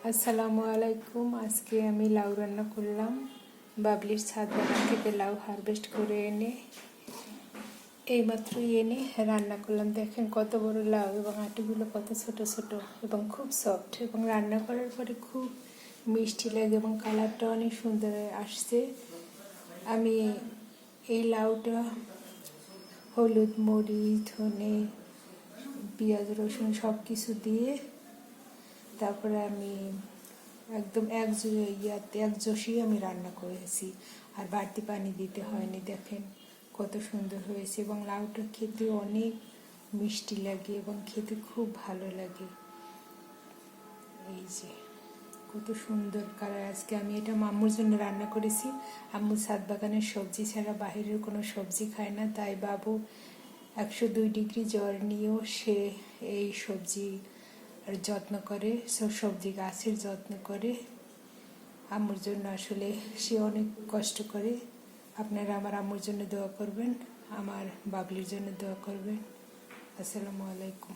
আসসালামু আলাইকুম। আজকে আমি লাউ রান্না করলাম। বাবলির ছাদ বাগান থেকে লাউ হারভেস্ট করে এইমাত্রই এনে রান্না করলাম। দেখেন কত বড় লাউ এবং আটিগুলো কত ছোট ছোট এবং খুব সফট, এবং রান্না করার পরে খুব মিষ্টি লাগে এবং কালারটা অনেক সুন্দর আসছে। আমি এই লাউটা হলুদ, মরিচ, ধনে, পেঁয়াজ, রসুন সব কিছু দিয়ে তারপরে আমি একদম একজোশী আমি রান্না করেছি, আর বাড়তি পানি দিতে হয়নি। দেখেন কত সুন্দর হয়েছে এবং লাউটা খেতে অনেক মিষ্টি লাগে এবং খেতে খুব ভালো লাগে। এই যে কত সুন্দর কালার। আজকে আমি এটা মাম্মুর জন্য রান্না করেছি। আম্মু ছাদ বাগানের সবজি ছাড়া বাহিরের কোনো সবজি খায় না, তাই বাবু 102 ডিগ্রি জ্বর নিয়েও সে এই সবজি যত্ন করে, সবজি গাছের যত্ন করে। আম্মুর জন্য আসলে সে অনেক কষ্ট করে। আপনারা আমার আম্মুর জন্য দোয়া করবেন, আমার বাবলির জন্য দোয়া করবেন। আসসালামু আলাইকুম।